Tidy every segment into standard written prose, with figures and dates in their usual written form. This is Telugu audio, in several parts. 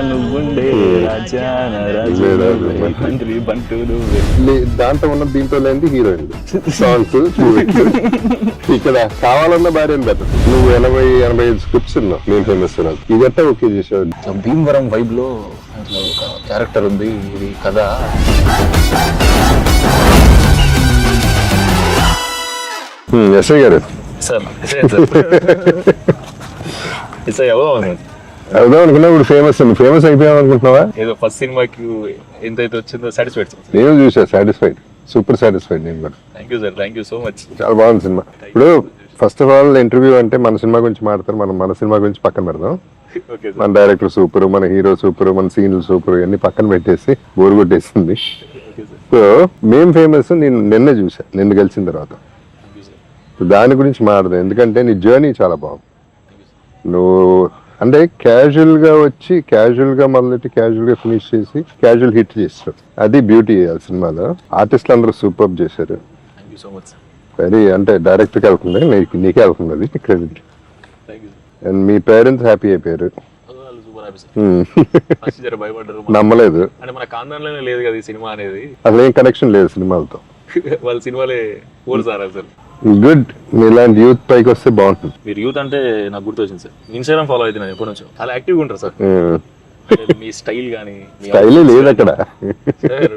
నువ్వుండే రాజాన రాజు నువ్వే, మంత్రి బంటు నువ్వే. దాంట్లో ఉన్న దీంట్లో లేని హీరోయిన్ సాంగ్స్ ఇక్కడ కావాలన్న భార్య బెటర్. నువ్వు 80-85 స్క్రిప్ట్స్ ఉన్నావు నేను ఫేమస్ ఇది ఎట్టా ఓకే చేసావు. భీమవరం వైబ్ లో అట్లా ఒక క్యారెక్టర్ ఉంది ఇది కథ. ఎస్ఐ గారు సార్ అవుదాం అనుకున్నా ఇప్పుడు ఫేమస్ అయిపోయాం అనుకుంటున్నావా? ఏదో ఫస్ట్ సినిమాకి ఎంతైతే వచ్చిందో సాటిస్ఫైడ్ సార్. నేను చూసా సాటిస్ఫైడ్, సూపర్ సాటిస్ఫైడ్ నేను కూడా. Thank you sir, thank you so much. చాలా బాగుంది సినిమా. ఇప్పుడు ఫస్ట్ ఆఫ్ ఆల్ ఇంటర్వ్యూ అంటే మన సినిమా గురించి మాట్లాడతారు, మనం మన సినిమా గురించి పక్కన పెడదాం. మన డైరెక్టర్ సూపర్, మన హీరో సూపర్, మన సీన్లు సూపర్, ఇవన్నీ పక్కన పెట్టేసి బోరు కొట్టేసింది. సో మేం ఫేమస్ నేను నిన్నే చూసా, నిన్ను కలిసిన తర్వాత. దాని గురించి మాట్లాడదాం, ఎందుకంటే నీ జర్నీ చాలా బాగుంది. నువ్వు అంటే క్యాజువల్ గా వచ్చి క్యాజువల్ గా మొదలెట్టి క్యాజువల్ గా ఫినిష్ చేసి క్యాజువల్ హిట్ చేస్తారు. అది బ్యూటీ ఆ సినిమాలో. ఆర్టిస్టులు అందరూ సూపర్ చేశారు. వెరీ అంటే డైరెక్ట్గా వెళ్తుంది, నీకే వెళ్తుంది అది credit. And me parents happy అయిపోయారు. నమ్మలేదు, అసలు ఏం కనెక్షన్ లేదు సినిమాలతో. వాళ్ళ సినిమాలే అసలు గుడ్. ఇలాంటి యూత్ పైకి వస్తే బాగుంటుంది. మీరు యూత్ అంటే నాకు గుర్తొచ్చింది సార్, ఇన్స్టాగ్రామ్ ఫాలో అవుతున్నాను ఎప్పటి నుంచో. చాలా యాక్టివ్గా ఉంటారు సార్. మీ స్టైల్ కానీ స్టైలే లేదు అక్కడ.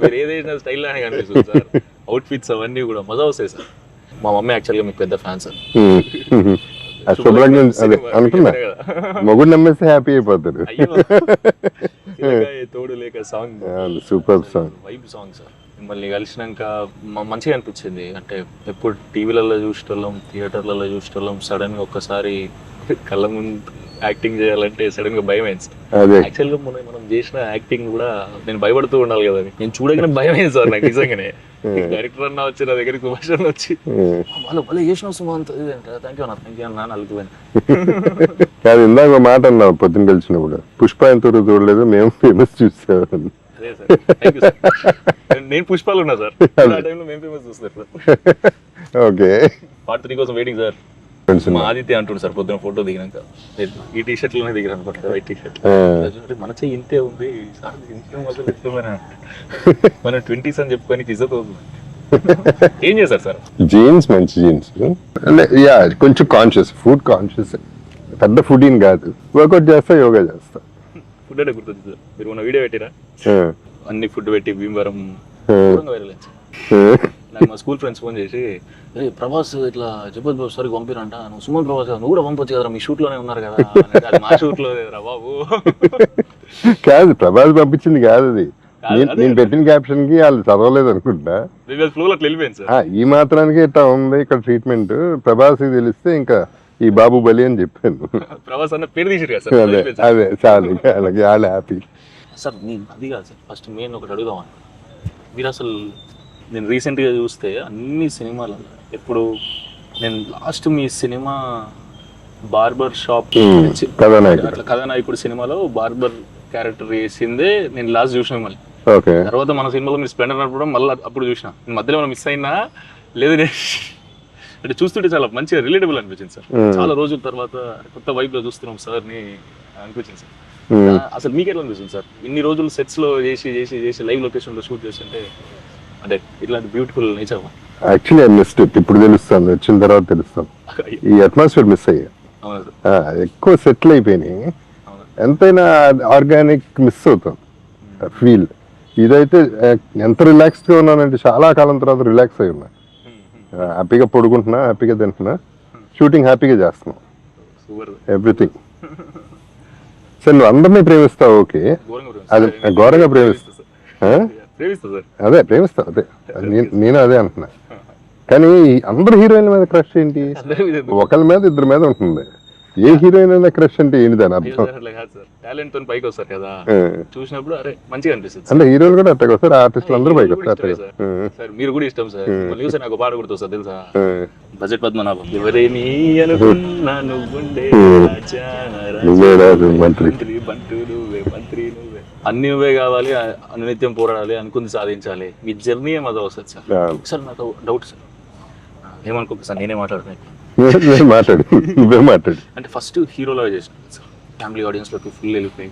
మీరు ఏదైనా స్టైల్ లానే కనిపిస్తుంది సార్. అవుట్ ఫిట్స్ అవన్నీ కూడా మజా వస్తాయి సార్. మా మమ్మీ యాక్చువల్గా మీకు పెద్ద ఫ్యాన్ సార్. అదే అనుకున్నా, మొగుడు నమ్మేస్తే హ్యాపీ అయిపోతారు. తోడు లేక song super song, vibe song sir. మిమ్మల్ని కలిసినాక మంచిగా అనిపించింది. అంటే ఎప్పుడు టీవీలలో చూసేటోళ్ళం, థియేటర్లలో చూసేటోళ్ళం, సడన్ గా ఒక్కసారి కళ్ళ ముందు యాక్టింగ్ చేయాలంటే సడన్ గా భయం అయింది సార్. యాక్చువల్ గా మనం చేసిన యాక్టింగ్ కూడా నేను భయపడుతూ ఉండాలి కదా, నేను చూడగానే భయం అయింది సార్ నాకు నిజంగానే. డైరెక్టర్ అన్న వచ్చి నా దగ్గరికి సుభాష్ వచ్చి వాళ్ళు చేసిన సుమంత్ థ్యాంక్ యూ అన్న అలుగుపోయాను. కాదు ఇందాక మాట అన్నావు పొద్దున్న కలిసినప్పుడు, పుష్ప ఎంత చూడలేదు మేము ఫేమస్ చూసాం. నేను పుష్పాలు ఉన్నా సార్, ఆ టైంలో మేము ఫేమస్ చూస్తారు సార్. ఓకే, పార్ట్ 3 కోసం వెయిటింగ్ సార్. మా ఆదిత్య అంటుండు సార్ పొద్దున ఫోటో దిగినాక, ఈ టీ షర్ట్ లోనే దిగిన అనుకుంటా, వైట్ టీ షర్ట్. మన చెయ్యి ఇంతే ఉంది సార్, మన 20s అని చెప్పుకొని ఇజ్జత్ అవుతుంది. ఏం చేశారు సార్? జీన్స్, మంచి జీన్స్. అంటే యా కొంచెం కాన్షియస్, ఫుడ్ కాన్షియస్. పెద్ద ఫుడ్ ఏం కాదు, వర్కౌట్ చేస్తా, యోగా చేస్తా. ఫుడ్ అంటే గుర్తొచ్చింది సార్, మీరు ఉన్న వీడియో పెట్టిరా అన్ని ఫుడ్ పెట్టి భీమవరం వైరల్ అయింది. నాకు మా స్కూల్ ఫ్రెండ్స్ ఫోన్ చేసి, ప్రభాస్ ఇట్లా జబర్దస్త్ బాబు సార్ పంపిరంట, నువ్వు సుమన్ ప్రభాస్ నువ్వు కూడా పంపొచ్చు కదా, మీ షూట్ లోనే ఉన్నారు కదా. మా షూట్ లో రా బాబు. కాదు ప్రభాస్ పంపించింది కాదు అది, నేను పెట్టిన క్యాప్షన్ కి వాళ్ళు చదవలేదు అనుకుంటా. ఈ మాత్రానికి ఇట్లా ఉంది ఇక్కడ ట్రీట్మెంట్, ప్రభాస్ తెలిస్తే ఇంకా ఈ బాబు బలి అని చెప్పాను. ప్రభాస్ అన్న పేరు తీసిరు కదా సార్. అదే చాలు, అలాగే వాళ్ళు హ్యాపీ సార్. నేను అది కాదు సార్, ఫస్ట్ మెయిన్ ఒకటి అడుగుదామని. మీరు అసలు నేను రీసెంట్గా చూస్తే అన్ని సినిమాలు ఎప్పుడు నేను లాస్ట్ మీ సినిమా బార్బర్ షాప్ కథానాయకుడు సినిమాలో బార్బర్ క్యారెక్టర్ వేసిందే నేను లాస్ట్ చూసిన. మళ్ళీ తర్వాత మన సినిమాలో మీరు స్ప్లెండర్ నడపడం మళ్ళీ అప్పుడు చూసిన. నేను మధ్యలో మనం మిస్ అయినా లేదు, అంటే చూస్తుంటే చాలా మంచిగా రిలేటబుల్ అనిపించింది సార్. చాలా రోజుల తర్వాత కొత్త వైబ్ లో చూస్తున్నాం సార్ ని అనిపించింది సార్. అసలు మీకు ఎట్లా అనిపిస్తుంది సార్, ఇన్ని రోజులు సెట్స్ లో చేసి చేసి చేసి లైవ్ లొకేషన్ లో షూట్ చేస్తుంటే, అంటే ఇట్లాంటి beautiful nature? Actually I missed it. ఇప్పుడు తెలుస్తాను, వచ్చిన తర్వాత తెలుస్తాను. ఈ అట్మాస్ఫియర్ మిస్ అయ్యా, ఎక్కువ సెటిల్ అయిపోయినాయి. ఎంతైనా ఆర్గానిక్ మిస్ అవుతాం ఫీల్. ఇదైతే ఎంత రిలాక్స్డ్ గా ఉన్నానంటే చాలా కాలం తర్వాత రిలాక్స్ అయి ఉన్నా, హ్యాపీగా పడుకుంటున్నా, హ్యాపీగా తింటున్నా, షూటింగ్ హ్యాపీగా చేస్తున్నాం, ఎవ్రీథింగ్. సరే నువ్వు అందరినీ ప్రేమిస్తావు, ఓకే, అది ఘోరంగా ప్రేమిస్తా. అదే ప్రేమిస్తా, అదే నేను అదే అంటున్నా. కానీ అందరు హీరోయిన్ల మీద క్రష్ ఏంటి? ఒకరి మీద ఇద్దరి మీద ఉంటుంది. ఏ హీరోయిన్ అయినా క్రష్ అంటే ఏంటి దాని అర్థం? చూసినప్పుడు అరే మంచిగా అనిపిస్తుంది. అంటే హీరోలు కూడా అట్టగా వస్తారు, ఆర్టిస్టులు అందరూ పైకి వస్తారు. మీరు కూడా ఇష్టం సార్. చూసే నాకు పాట గుర్తు సార్, తెలుసా? బడ్జెట్ పద్మనాభం. ఎవరేమీ అనుకున్నా నువ్వుండే మంత్రి బంటు నువ్వే, మంత్రి నువ్వే, అన్ని నువ్వే కావాలి, అనునిత్యం పోరాడాలి, అనుకుంది సాధించాలి. మీ జర్నీ ఏమదో వస్తుంది సార్. సార్ నాకు డౌట్ సార్, ఏమనుకోక సార్, నేనే మాట్లాడుతున్నాను. మాట్లాడు, నువ్వే మాట్లాడు. అంటే ఫస్ట్ హీరోలో చేసిన సార్, ఫ్యామిలీ ఆడియన్స్ లోకి ఫుల్ వెళ్ళిపోయి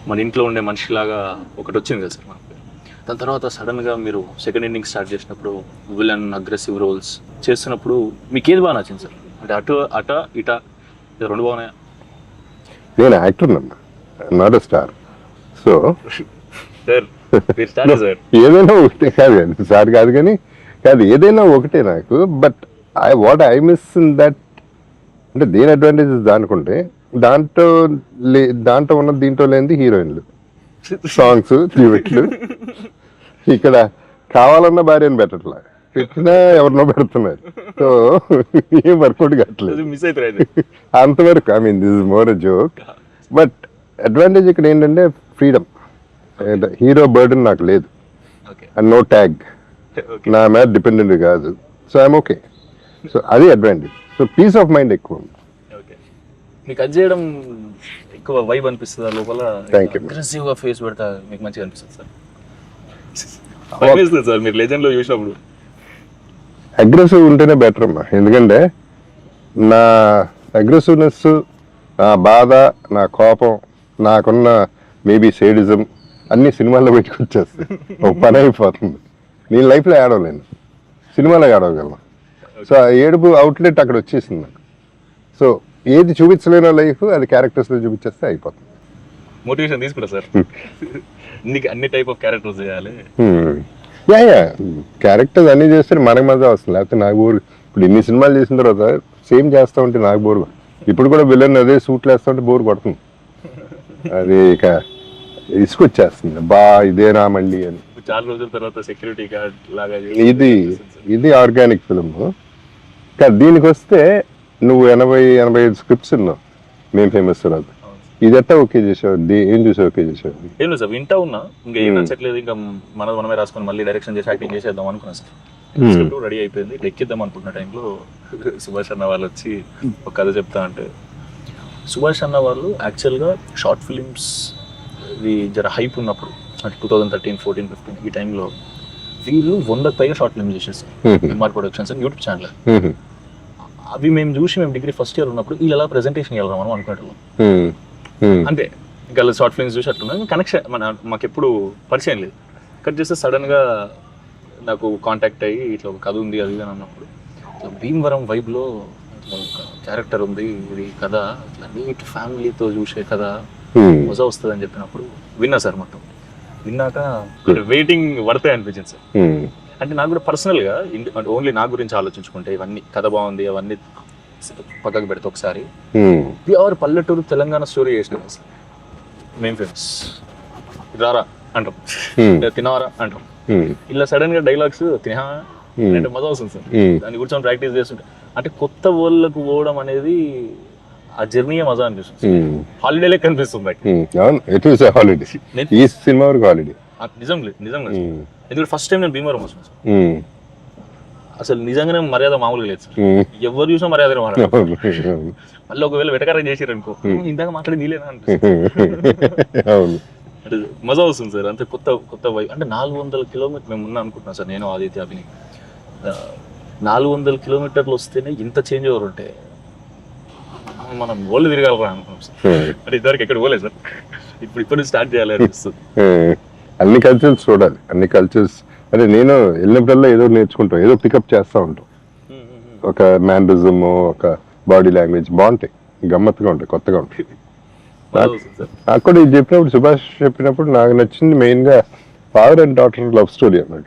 మన ఇంట్లో ఉండే మనిషిలాగా ఒకటి వచ్చింది కదా సార్ మనకి. దాని తర్వాత సడన్గా మీరు సెకండ్ ఇన్నింగ్ స్టార్ట్ చేసినప్పుడు విలన్ అగ్రెసివ్ రోల్స్ చేస్తున్నప్పుడు మీకు ఏది బాగా నచ్చింది సార్? అంటే అట ఇట రెండు బాగున్నాయా? నేను actor not a star. So sir మీరు స్టార్ సార్. ఏదైనా ఒకటే కాదు స్టార్ కాదు కానీ ఏదైనా ఒకటే నాకు. But what I miss in that అంటే దేని అడ్వాంటేజెస్ దానికుంటే దాంట్లో ఉన్న దీంట్లో లేనిది హీరోయిన్లు, సాంగ్స్, డ్యూయెట్లు. ఇక్కడ కావాలన్న భార్యను పెట్టట్లా, పెట్టినా ఎవరినో పెడుతున్నారు. సో ఏం వర్కౌట్ కావట్లేదు మిస్ అవుతుంది అంతవరకు. I mean this is more a joke. But advantage ఇక్కడ ఏంటంటే ఫ్రీడమ్. హీరో బర్డన్ నాకు లేదు, అండ్ నో ట్యాగ్ నా మీద డిపెండెంట్ కాదు. So I'm okay. సో అది advantage. So peace of mind ఎక్కువ ఉంది. మీకు అది చేయడం ఎక్కువ వైబ్ అనిపిస్తుందా లోపల? Thank you. అగ్రెసివ్గా ఫేస్ పెడతా మీకు మంచిగా అనిపిస్తుంది సార్? సార్ మీరు లెజెండ్లో చూసినప్పుడు అగ్రెసివ్ ఉంటేనే బెటర్ అమ్మా. ఎందుకంటే నా అగ్రెసివ్నెస్, నా బాధ, నా కోపం, నాకున్న మేబీ సేడిజం అన్ని సినిమాల్లో పెట్టుకొచ్చేస్తాయి. ఒక పని అయిపోతుంది. నేను లైఫ్లో ఏడవలేను, సినిమాలో ఏడవగలను. సో ఆ ఏడుపు అవుట్లెట్ అక్కడ వచ్చేసింది నాకు. సో ఏది చూపించలేనో లైఫ్ అది క్యారెక్టర్స్లో చూపించేస్తే అయిపోతుంది. మోటివేషన్ తీసుకుంటా సార్. నీకు అన్ని టైప్ ఆఫ్ క్యారెక్టర్స్ చేయాలి. యా క్యారెక్టర్స్ అన్ని చేస్తే మనకు మజా వస్తుంది, లేకపోతే నాకు బోర్. ఇప్పుడు ఇన్ని సినిమాలు చేసిన తర్వాత సేమ్ చేస్తూ ఉంటే నాకు బోర్. ఇప్పుడు కూడా విలన్ అదే సూట్లు వేస్తూ ఉంటే బోర్ కొడుతుంది. అది ఇక ఇసుకొచ్చేస్తుంది, ఇదేనా మళ్ళీ అని. చాలా రోజుల తర్వాత సెక్యూరిటీ గార్డ్ లాగా ఇది ఆర్గానిక్ ఫిల్మ్. కానీ దీనికి వస్తే నువ్వు 80-85 స్క్రిప్ట్స్ ఉన్నావు మేము ఫేమస్ తర్వాత. ఇది ఎట్టా ఓకే చేసావు? ఏం చూసి ఓకే చేసావు? ఏం లేదు సార్, వింటా ఉన్నా. ఇంకా ఏం నచ్చట్లేదు, ఇంకా మనమే రాసుకొని మళ్ళీ డైరెక్షన్ చేసి యాక్టింగ్ చేసేద్దాం అనుకున్నా సార్. స్క్రిప్ట్ రెడీ అయిపోయింది, ఎక్కిద్దాం అనుకుంటున్న టైంలో సుభాష్ అన్న వాళ్ళు వచ్చి ఒక కథ చెప్తా అంటే. సుభాష్ అన్న వాళ్ళు యాక్చువల్గా షార్ట్ ఫిలిమ్స్ జర హైప్ ఉన్నప్పుడు అంటే 2013, 14, 15 ఈ టైంలో వీళ్ళు 100కి పైగా షార్ట్ ఫిల్మ్స్ చేసేస్తారు. ఎంఆర్ ప్రొడక్షన్స్ అని యూట్యూబ్ ఛానల్. అవి మేము చూసి మేము డిగ్రీ ఫస్ట్ ఇయర్ ఉన్నప్పుడు వీళ్ళు ఎలా ప్రెజెంటేషన్ వెళ్ళాం మనం అనుకునేటోళ్ళం. అంతే, ఇంకా షార్ట్ ఫిల్మ్స్ చూసి అట్టున్నాం. కనెక్షన్ మాకు ఎప్పుడు పరిచయం లేదు. కట్ చేస్తే సడన్గా నాకు కాంటాక్ట్ అయ్యి ఇట్లా ఒక కథ ఉంది అది అని అన్నప్పుడు, ఇట్లా భీమవరం వైబ్లో ఇట్లా ఒక క్యారెక్టర్ ఉంది, ఇది కథ ఇట్లా నీట్ ఫ్యామిలీతో చూసే కథ మజా వస్తుంది అని చెప్పినప్పుడు విన్నా సార్. మొత్తం విన్నాక వెయిటింగ్ పడతాయి అనిపించింది సార్. అంటే నాకు కూడా పర్సనల్గా ఓన్లీ నా గురించి ఆలోచించుకుంటే ఇవన్నీ కథ బాగుంది అవన్నీ పక్కకు పెడితే ఒకసారి ప్యూర్ పల్లెటూరు తెలంగాణ స్టోరీ చేసినాం సార్. మేం ఫేమస్ రారా అంటాం, తినవరా అంటాం. ఇలా సడన్ గా డైలాగ్స్ తినా అంటే మజా వస్తుంది సార్. దాన్ని కూర్చొని ప్రాక్టీస్ చేస్తుంటే అంటే కొత్త వరల్డ్లకు పోవడం అనేది ఆ జర్నీ మజా అనిపిస్తుంది. హాలిడే లెక్క అనిపిస్తుంది. నిజంగా ఎందుకంటే ఫస్ట్ టైం నేను భీమవరం వస్తున్నాను సార్. అసలు నిజంగానే మర్యాద మామూలుగా లేదు సార్. ఎవరు చూసినా మర్యాద మళ్ళీ ఒకవేళ వెటకారం చేసారు అనుకో, ఇందాక మాట్లాడి నీలేనా అనిపిస్తుంది. అంటే మజా వస్తుంది సార్. అంతే కొత్త వైపు. అంటే 400 కిలోమీటర్ మేము ఉన్నా అనుకుంటున్నాం సార్, నేను ఆదిత్య అభిని. 400 కిలోమీటర్లు వస్తేనే ఇంత చేంజ్ ఓవర్ ఉంటే మనం ఓళ్ళు తిరగాలరా అనుకున్నాం సార్. అంటే ఇద్దరికి ఎక్కడ పోలేదు సార్. ఇప్పుడు స్టార్ట్ చేయాలి అనిపిస్తుంది. అన్ని కల్చర్స్ చూడాలి, అన్ని కల్చర్స్. అంటే నేను వెళ్ళినప్పుడల్లా ఏదో నేర్చుకుంటాం, ఏదో పికప్ చేస్తూ ఉంటాం. ఒక మ్యానరిజం, ఒక బాడీ లాంగ్వేజ్ బాగుంటాయి, గమ్మత్తుగా ఉంటాయి, కొత్తగా ఉంటాయి. నాకు కూడా ఇది చెప్పినప్పుడు, సుభాష్ చెప్పినప్పుడు నాకు నచ్చింది మెయిన్గా father and daughter love story అన్నమాట.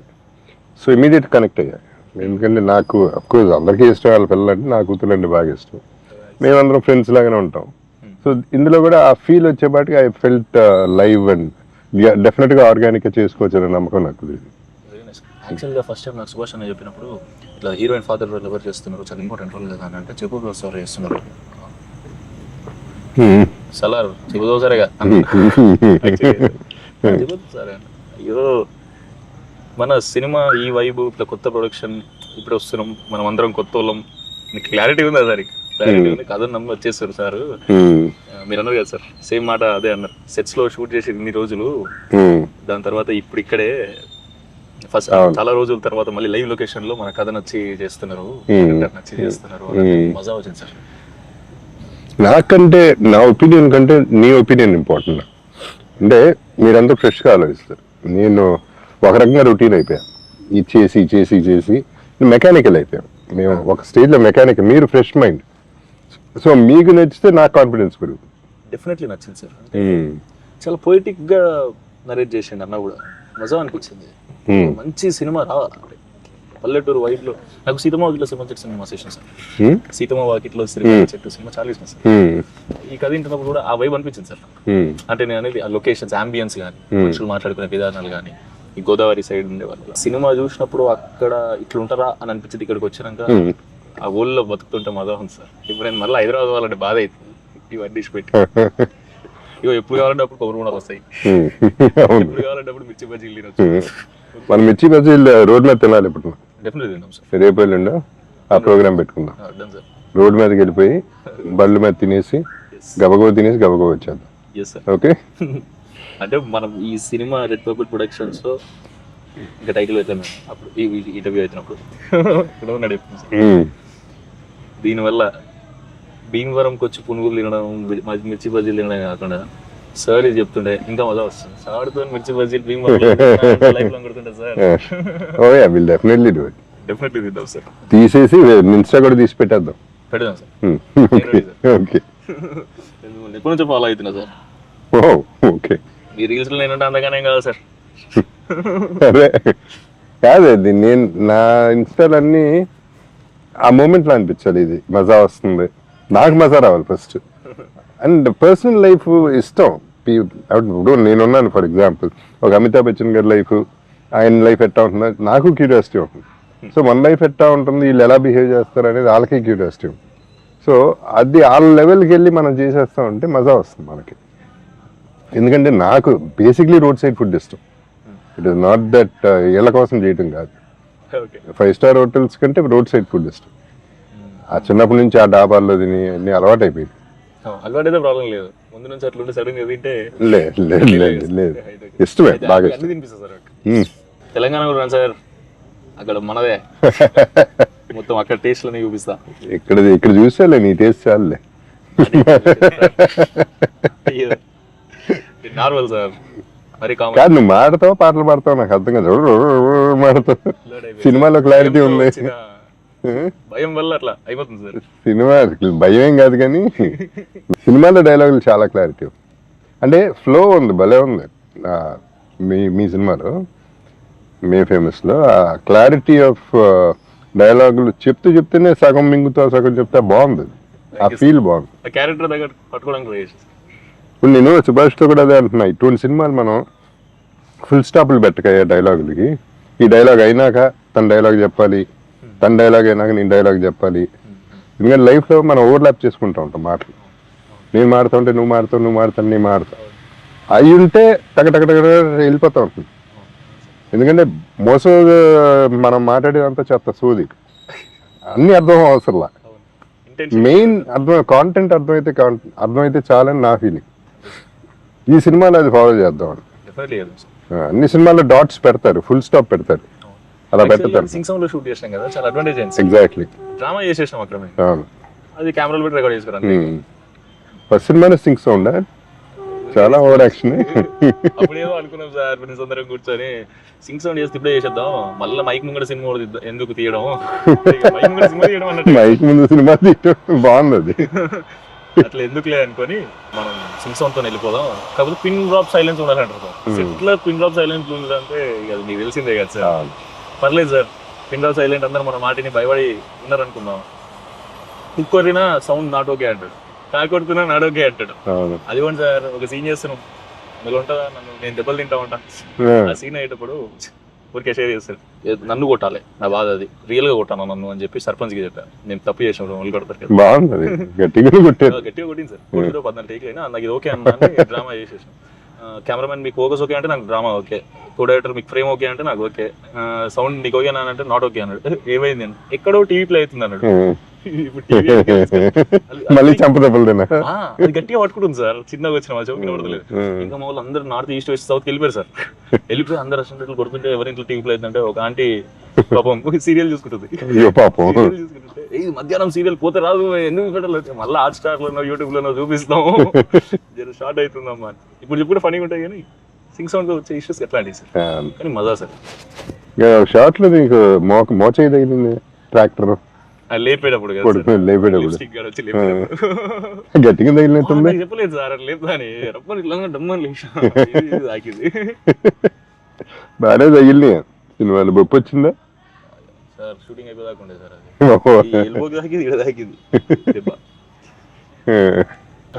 సో ఇమీడియట్ కనెక్ట్ అయ్యాయి. ఎందుకంటే నాకు అఫ్కోర్స్ అందరికీ ఇష్టం వాళ్ళ పిల్లలంటే, నా కూతురు అంటే బాగా ఇష్టం. మేమందరం ఫ్రెండ్స్ లాగానే ఉంటాం. సో ఇందులో కూడా ఆ ఫీల్ వచ్చేపాటికి ఐ ఫెల్ట్ లైవ్ అండ్ డెఫినెట్గా ఆర్గానిక్గా చేసుకోవచ్చు అనే నమ్మకం నాకు లేదు. యాక్చువల్గా ఫస్ట్ టైం నాకు సుభాష్ అన్న చెప్పినప్పుడు ఇట్లా హీరోయిన్ ఫాదర్ రోల్ ఎవరు చేస్తున్నారు, చాలా ఇంపార్టెంట్ రోల్ కదా అని అంటే, చెప్పు సార్ చేస్తున్నారు సలార్ చెబుదో సరేగా సరే. అయ్యో మన సినిమా ఈ వైబు ఇట్లా కొత్త ప్రొడక్షన్ ఇప్పుడు వస్తున్నాం, మనం అందరం కొత్త వాళ్ళం. మీకు క్లారిటీ ఉందా సార్? క్లారిటీ ఉంది, కథ నమ్మి వచ్చేస్తారు సార్. మీరు అన్నారు కదా సార్, సేమ్ మాట అదే అన్నారు. సెట్స్ లో షూట్ చేసి ఇన్ని రోజులు, దాని తర్వాత ఇప్పుడు ఇక్కడే ఫస్ట్ చాలా రోజుల తర్వాత మళ్ళీ లైవ్ లొకేషన్ లో మన కథ నచ్చి చేస్తున్నారు, మజా వచ్చింది సార్. నాకంటే నా ఒపీనియన్ కంటే నీ ఒపీనియన్ ఇంపార్టెంట్. అంటే మీరందరూ ఫ్రెష్గా ఆలోచిస్తారు. నేను ఒక రకంగా రొటీన్ అయిపోయాను. ఇది చేసి చేసి చేసి మెకానికల్ అయిపోయాం. మేము ఒక స్టేజ్లో మెకానికల్, మీరు ఫ్రెష్ మైండ్. సో మీకు నచ్చితే నాకు కాన్ఫిడెన్స్ పెరుగుతుంది. డెఫినెట్లీ నచ్చింది సార్. చాలా పొయిటిక్ గా నరేట్ చేసిండు అన్న కూడా, మజా అనిపించింది. మంచి సినిమా రావాలి పల్లెటూరు వైబ్ లో. నాకు సీతమ్మ వాకిట్లో సినిమా సెషన్ సార్. సీతమ్మ వాకిట్లో చెట్టు సినిమా చాలా ఇష్టం సార్. ఈ కథ వింటున్నప్పుడు కూడా ఆ వైబ్ అనిపించింది సార్. అంటే నేను అనేది ఆ లొకేషన్స్, అంబియన్స్ కానీ, మనుషులు మాట్లాడుకునే విధానాలు కానీ, ఈ గోదావరి సైడ్ ఉండే వాళ్ళు సినిమా చూసినప్పుడు అక్కడ ఇట్లుంటారా అని అనిపించింది. ఇక్కడికి వచ్చినాక ఆ ఊళ్ళో బతుకుతుంటే మజా ఉంది సార్. ఇప్పుడు నేను మళ్ళీ హైదరాబాద్ వాళ్ళంటే బాధ అవుతుంది ఇవన్నీ డిష్ పెట్టి. ఇగో ఎప్పుడు కావాలంటే అప్పుడు కొబ్బరి కూడా వస్తాయి, ఎప్పుడు కావాలంటే అప్పుడు మిర్చి బజ్జీలు తినొచ్చు. మనం మిర్చి బజ్జీలు రోడ్ మీద తినాలి ఇప్పుడు. డెఫినెట్లీ తిందాం సార్. రేపు వెళ్ళండి ఆ ప్రోగ్రామ్ పెట్టుకుందాం. రోడ్ మీదకి వెళ్ళిపోయి బళ్ళు మీద తినేసి గబగబా తినేసి గబగబా వచ్చేద్దాం. ఓకే. అంటే మనం ఈ సినిమా రెడ్ పర్పుల్ ప్రొడక్షన్స్ లో ఇంకా టైటిల్ పెట్టాము అప్పుడు ఈ ఇంటర్వ్యూ అవుతున్నప్పుడు దీనివల్ల భీమవరంకి వచ్చి పునుగులు తినడం, మిర్చి బజ్జీలు తినడం కాకుండా సార్ ఇది చెప్తుండే ఇంకా మజా వస్తుంది. సార్తో మిర్చి బజ్జీలు భీమవరం కొడుతుంటే sir. Oh yeah, will definitely do it. Definitely తిందాం సార్. తీసేసి ఇన్స్టా కూడా తీసి పెట్టేద్దాం. పెడదాం సార్. ఓకే. ఎప్పటి నుంచో ఫాలో అవుతున్నా సార్. ఓకే. మీ రీల్స్ లో నేనంటే అందగానే కాదు సార్. అదే కాదు, అది నేను నా ఇన్స్టాలన్నీ ఆ మూమెంట్లో అనిపించాలి. ఇది మజా వస్తుంది, నాకు మజా రావాలి ఫస్ట్. అండ్ పర్సనల్ లైఫ్ ఇష్టం. ఇప్పుడు నేనున్నాను ఫర్ ఎగ్జాంపుల్, ఒక అమితాబ్ బచ్చన్ గారి లైఫ్, ఆయన లైఫ్ ఎట్టా ఉంటుంది నాకు క్యూరియాసిటీ ఉంటుంది. సో మన లైఫ్ ఎట్టా ఉంటుంది, వీళ్ళు ఎలా బిహేవ్ చేస్తారు అనేది వాళ్ళకి క్యూరియాసిటీ ఉంటుంది. సో అది వాళ్ళ లెవెల్కి వెళ్ళి మనం చేసేస్తామంటే మజా వస్తుంది మనకి. ఎందుకంటే నాకు బేసిక్లీ రోడ్ సైడ్ ఫుడ్ ఇష్టం. ఇట్ ఈస్ నాట్ దట్ ఇళ్ళ కోసం చేయటం కాదు. 5 స్టార్ హోటల్స్ కంటే రోడ్ సైడ్ ఫుడ్ ఇష్టం. ఆ చిన్నప్పటి నుంచి ఆ డాబాల్లో తిని అన్ని అలవాటు అయిపోయింది. అలవాటైతే ప్రాబ్లం లేదు, ముందు నుంచి అట్లుంటే సడన్ గా తింటే లేదు ఇష్టమే, బాగా ఇష్టం. తినిపిస్తుంది సార్. తెలంగాణ కూడా సార్, అక్కడ మనదే మొత్తం అక్కడ టేస్ట్ లోనే చూపిస్తా. ఇక్కడ చూసేలే నీ టేస్ట్ చాలులే. నార్మల్ సార్, మరి కాదు నువ్వు మాడతావు, పాటలు పాడతావు, నాకు అర్థం కాదు. మాడతావు, సినిమాలో క్లారిటీ ఉంది. భయం వల్ల అట్లా అయిపోతుంది సార్. సినిమా భయం ఏం కాదు కానీ సినిమాలో డైలాగులు చాలా క్లారిటీ ఉంది. అంటే ఫ్లో ఉంది, భలే ఉంది. మీ సినిమాలో మే ఫేమస్లో ఆ క్లారిటీ ఆఫ్ డైలాగులు చెప్తేనే సగం మింగుతా సగం చెప్తే బాగుంది. ఆ ఫీల్ బాగుంది. క్యారెక్టర్ దగ్గర పట్టుకోవడానికి. ఇప్పుడు నేను సుభాష్తో కూడా అదే అంటున్నా, ఇటువంటి సినిమాలు మనం ఫుల్ స్టాప్లు పెట్టకయ్యా డైలాగులకి. ఈ డైలాగ్ అయినాక తన డైలాగ్ చెప్పాలి, తన డైలాగ్ అయినాక నేను డైలాగ్ చెప్పాలి. ఎందుకంటే లైఫ్లో మనం ఓవర్లాప్ చేసుకుంటూ ఉంటాం మాటలు. నేను మాడుతూ ఉంటే నువ్వు మాడుతావు, నువ్వు మాడుతాను నేను మాడుతావు. అవి ఉంటే టగటగటగ వెళ్ళిపోతూ ఉంటుంది. ఎందుకంటే మోసం మనం మాట్లాడేదంతా చెత్త సోది, అన్నీ అర్థం అవసరంలా. మెయిన్ కాంటెంట్ అర్థమైతే చాలని నా ఫీలింగ్. ఈ సినిమాలో అది ఫాలో చేద్దామని. అన్ని సినిమాల్లో డాట్స్ పెడతారు, ఫుల్ స్టాప్ పెడతారు, అలా పెడతారు. షూట్ చేసాం కదా, చాలా అడ్వాంటేజ్ అయింది. ఎగ్జాక్ట్లీ. డ్రామా చేసేసాం అక్కడ, అది కెమెరాలో పెట్టి రికార్డ్ చేసుకున్నాను. ఫస్ట్ సినిమానే సింక్ సౌండ్ చాలా ఓవర్ యాక్షన్. అప్పుడేదో అనుకున్నాం సార్, ఫ్రెండ్స్ అందరం కూర్చొని సింగ్ సౌండ్ చేస్తే ఇప్పుడే చేసేద్దాం, మళ్ళీ మైక్ ముంగడ సినిమా ఎందుకు తీయడం, మైక్ ముందు సినిమా తీయడం బాగుంది. అట్లా ఎందుకులే అనుకొని మనం సింగ్ సౌండ్ తో వెళ్ళిపోదాం. కాకపోతే పిన్ డ్రాప్ సైలెన్స్ ఉండాలంటారు. సెట్లో పిన్ డ్రాప్ సైలెన్స్ ఉండాలంటే అది నీకు తెలిసిందే కదా సార్. పర్లేదు సార్, పిన్ డ్రాప్ సైలెంట్ అందరూ మన మాటిని భయపడి ఉన్నారనుకుందాం. కుక్కరినా సౌండ్ నాట్ ఓకే అంటాడు, కాకొడుతున్నా నాట్ ఓకే అంటాడు. అది కూడా సార్ ఒక సీన్ చేస్తున్నాం, అందులో ఉంటుందా నన్ను నేను దెబ్బలు తింటా ఉంటా. ఆ సీన్ అయ్యేటప్పుడు ఊరికే షేర్ చేస్తాడు, నన్ను కొట్టాలి, నా బాధ అది, రియల్ గా కొట్టాను నన్ను అని చెప్పి సర్పంచ్కి చెప్పాను. నేను తప్పు చేసినప్పుడు వాళ్ళు కొడతారు కదా, గట్టిగా కొట్టింది సార్. 14 టేక్ అయినా నాకు ఇది ఓకే అన్నా డ్రామా చేసేసాను. కెమెరామెన్ మీకు ఫోకస్ ఓకే అంటే నాకు డ్రామా ఓకే, కో డైరెక్టర్ మీకు ఫ్రేమ్ ఓకే అంటే నాకు ఓకే, సౌండ్ నీకు ఓకే అంటే నాట్ ఓకే అన్నాడు. ఏమైంది అని ఎక్కడో టీవీ ప్లే అవుతుంది అన్నాడు. మళ్ళీ చంపదెబ్బలు అది గట్టిగా పట్టుకుంటుంది సార్. చిన్నగా వచ్చిన మా చౌకి పడతలేదు. ఇంకా మా వాళ్ళు అందరూ నార్త్ ఈస్ట్ వెస్ట్ సౌత్ వెళ్ళిపోయారు సార్. వెళ్ళిపోయి అందరు అసలు కొడుతుంటే ఎవరి ఇంట్లో టీవీ ప్లే అవుతుందంటే ఒక ఆంటీ పాపం సీరియల్ చూసుకుంటుంది. పాపం చూసుకుంటుంటే ఇది మధ్యాహ్నం సీరియల్ పోతే రాదు ఎందుకు పెట్టలేదు, మళ్ళీ హాట్ స్టార్లోనో యూట్యూబ్లోనో చూపిస్తాము జర షార్ట్ అవుతుందమ్మా. ఇప్పుడు చెప్పుడు ఫనీగా ఉంటాయి కానీ సింగ్ సౌండ్ వచ్చే ఇష్యూస్ ఎట్లాంటివి సార్, కానీ మజా సార్. షార్ట్ లో నీకు మోచేయి తగిలింది ట్రాక్టర్ లేపేటప్పుడు లేపేటప్పుడు వచ్చి గట్టిగా తగిలినట్టుంది. చెప్పలేదు సార్ అట్లా లేపుతాని రప్పని ఇట్లా డమ్మని లేచా తాకింది. బాగానే తగిలినాయి సినిమాలు. బొప్పు వచ్చిందా సార్? షూటింగ్ అయిపోదాకా ఉండే సార్, అది ఎల్బోకి తాకింది, ఇక్కడ తాకింది దెబ్బ.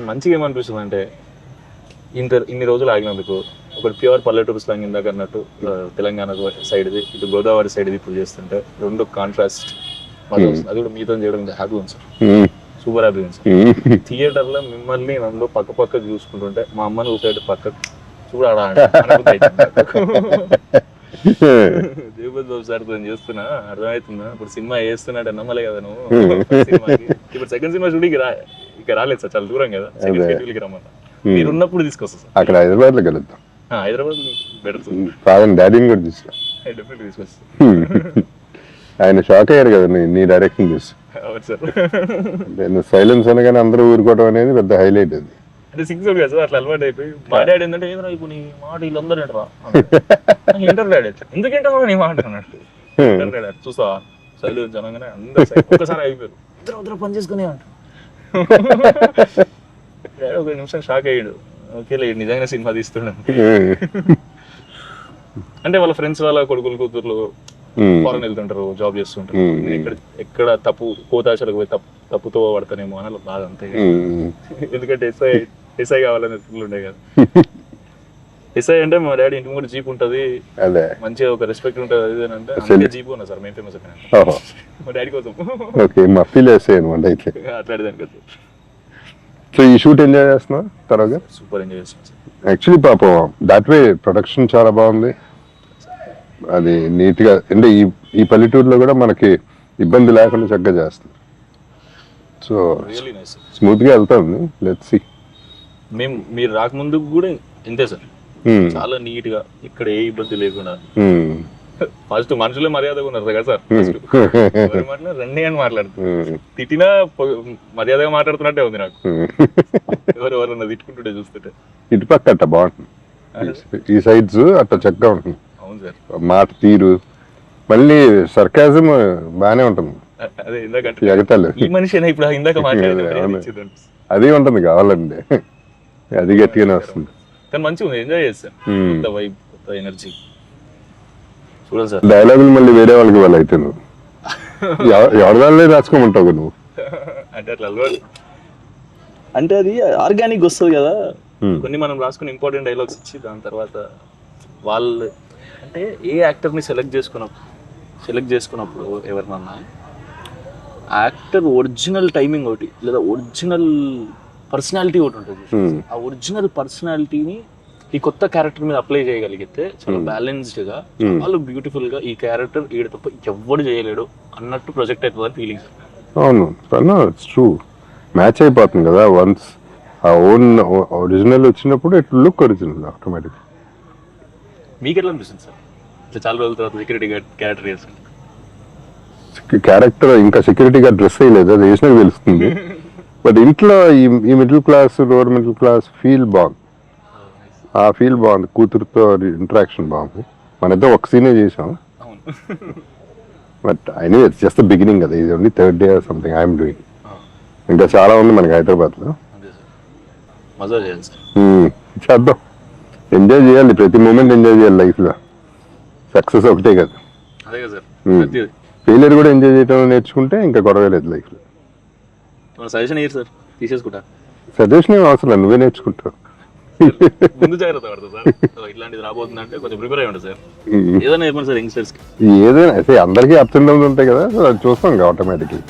మంచిగా ఏమనిపిస్తుంది అంటే ఇన్ని రోజులు ఆగినందుకు ఒకటి ప్యూర్ పల్లెటూరు స్లాంగ్ ఇందాక అన్నట్టు తెలంగాణ సైడ్ది, ఇటు గోదావరి సైడ్ది ఇప్పుడు చేస్తుంటే రెండు కాంట్రాస్ట్ అది కూడా మీతో చేయడం హ్యాపీ ఉంది సార్, సూపర్ హ్యాపీ ఉంది సార్. థియేటర్లో మిమ్మల్ని నన్ను పక్క పక్క చూసుకుంటుంటే మా అమ్మని చూసేట పక్క చూడాడా జగపతి బాబు సార్ తో చేస్తున్నా అర్థమవుతుందా. ఇప్పుడు సినిమా వేస్తున్నాడు నమ్మలే కదా నువ్వు సినిమాకి. ఇప్పుడు సెకండ్ సినిమా షూటింగ్ ఇక రాలేదు సార్, చాలా దూరం కదా, సెకండ్ షెడ్యూల్కి రమ్మన్నా. మీరు ఉన్నప్పుడు తీసుకొస్తా సార్, అక్కడ హైదరాబాద్ లో కలుద్దాం. హైదరాబాద్ పెడుతుంది ఫాదర్ డాడీని కూడా తీసుకురా, డెఫినెట్లీ తీసుకొస్తా. ఆయన షాక్ అయ్యారు కదా నీ డైరెక్షన్ చూసి. అవును సార్, నేను సైలెన్స్ అనగానే అందరూ ఊరుకోవడం అనేది పెద్ద హైలైట్. అది అంటే సిక్స్ కదా సార్, అట్లా అలవాటు అయిపోయి మా డాడీ ఏంటంటే ఏదో ఇప్పుడు నీ మాట వీళ్ళందరూ ఏంటరా ఇంటర్ డాడీ ఎందుకంటే నీ మాట అన్నట్టు ఇంటర్ డాడీ చూసా సైలు జనంగానే అందరూ ఒక్కసారి అయిపోయారు, ఇద్దరు పని చేసుకునే అంటారు. ఒక నిమిషం షాక్ అయ్యాడు, ఓకే నిజంగా సినిమా తీస్తున్నాడు. అంటే వాళ్ళ ఫ్రెండ్స్ వాళ్ళ కొడుకులు కూతుర్లు ఫారెన్ వెళ్తుంటారు, జాబ్ చేస్తుంటారు, ఎక్కడ తప్పు కోతాశలకు పోయి తప్పుతో పడతానేమో అని బాధ అంతే. ఎందుకంటే ఎస్ఐ కావాలని ఫుల్ ఉండే కదా. ఎస్ఐ అంటే మా డాడీ ఇంటి కూడా జీప్ ఉంటది, మంచిగా ఒక రెస్పెక్ట్ ఉంటది, అది అంటే అందుకే జీప్ ఉన్నా సార్ మేము ఫేమస్ మా డాడీ కోసం. అట్లాంటిదాని కదా. సో ఈ షూట్ ఎంజాయ్ చేస్తున్నా తర్వాత సూపర్ ఎంజాయ్ చేస్తున్నాం. యాక్చువల్లీ పాపం దాట్ వే ప్రొడక్షన్ చాలా బాగుంది, అది నీట్ గా. అంటే ఈ పల్లెటూరులో కూడా మనకి ఇబ్బంది లేకుండా చక్కగా చేస్తుంది. సో స్మూత్ గా వెళ్తాం. Let's see. మీరు రాకముందు కూడా ఇంతే సార్, చాలా నీట్ గా ఇక్కడ ఏ ఇబ్బంది లేకుండా. ఫస్ట్ మనుషులే మర్యాదగా ఉన్నారు కదా సార్, రండి అని మాట్లాడుతున్నారు, తిట్టినా మర్యాదగా మాట్లాడుతున్నట్టే ఉంది నాకు. ఎవరెవరన్నా తిట్టుకుంటుంటే చూస్తుంటే. ఇటుపక్క అట్ట బాగుంటుంది, ఈ సైడ్స్ అట్ట చక్కగా ఉంటుంది. అవును సార్, మాట తీరు మళ్ళీ సర్కాజం బానే ఉంటుంది. అదే ఇందాక ఈ మనిషి ఇప్పుడు ఇందాక మాట్లాడేది అది ఉంటుంది కావాలండి, అది గట్టిగానే వస్తుంది. కానీ మంచిగా ఉంది, ఎంజాయ్ చేస్తాను. కొత్త వైబ్, కొత్త ఎనర్జీ చూడాలి సార్. డైలాగులు మళ్ళీ వేరే వాళ్ళకి వాళ్ళు అయితే నువ్వు ఎవరిదాళ్ళే రాసుకోమంటావు నువ్వు. అంటే అట్లా అలవాటు, అంటే అది ఆర్గానిక్ వస్తుంది కదా. కొన్ని మనం రాసుకుని ఇంపార్టెంట్ డైలాగ్స్ ఇచ్చి దాని తర్వాత వాళ్ళు అంటే ఏ యాక్టర్ని సెలెక్ట్ చేసుకున్నప్పుడు ఎవరినన్నా యాక్టర్ ఒరిజినల్ టైమింగ్ ఒకటి లేదా ఒరిజినల్ పర్సనాలిటీ ఒకటి ఉంటుంది. ఆ ఒరిజినల్ పర్సనాలిటీని ఈ కొత్త క్యారెక్టర్ మీద అప్లై చేయగలిగితే చాలా బ్యాలెన్స్డ్ గా, చాలా బ్యూటిఫుల్ గా ఈ క్యారెక్టర్ ఈడ తప్ప ఎవ్వడు చేయలేడు అన్నట్టు ప్రొజెక్ట్ అవుతుంది ఫీలింగ్. అవును, ట్రూ మ్యాచ్ అయిపోతుంది కదా. వన్స్ ఆ ఓన్ ఒరిజినల్ వచ్చినప్పుడు ఇట్ లుక్ ఒరిజినల్ ఆటోమేటిక్. మీకు ఎట్లా అనిపిస్తుంది సార్ ఇట్లా చాలా రోజుల తర్వాత సెక్యూరిటీ క్యారెక్టర్ చేస్తుంది? క్యారెక్టర్ ఇంకా సెక్యూరిటీ గార్డ్ డ్రెస్ అయ్యలేదు, అది వేసినా తెలుస్తుంది. బట్ ఇంట్లో ఈ middle class lower middle class feel బాగుంది, ఆ ఫీల్ బాగుంది. కూతురుతో ఇంటరాక్షన్ బాగుంది. మనిద్దరం ఒక సీనే చేసాం, but I know it's just the beginning కదా. ఇది only third day or something I'm doing. ఇంకా చాలా ఉంది మనకి హైదరాబాద్లో. చేద్దాం, ఎంజాయ్ చేయాలి, ప్రతి మూమెంట్ ఎంజాయ్ చేయాలి లైఫ్లో. సక్సెస్ ఒకటే కదా, ఫెయిలియర్ కూడా ఎంజాయ్ చేయడం నేర్చుకుంటే ఇంకా గొడవ లేదు లైఫ్లో. సజెషన్ అయ్యారు సార్, తీసేసుకుంటా. సజెషన్ ఏం అవసరం, నువ్వే నేర్చుకుంటావు. ముందు జాగ్రత్త పడతా సార్, ఇట్లాంటిది రాబోతుందంటే కొంచెం ప్రిపేర్ అయ్యండి సార్. ఏదైనా చెప్పండి సార్ యంగ్స్టర్స్ కి. ఏదైనా అయితే అందరికీ అప్స్ అండ్ డౌన్స్ ఉంటాయి కదా, అది చూస్తాం ఆటోమేటిక్లీ.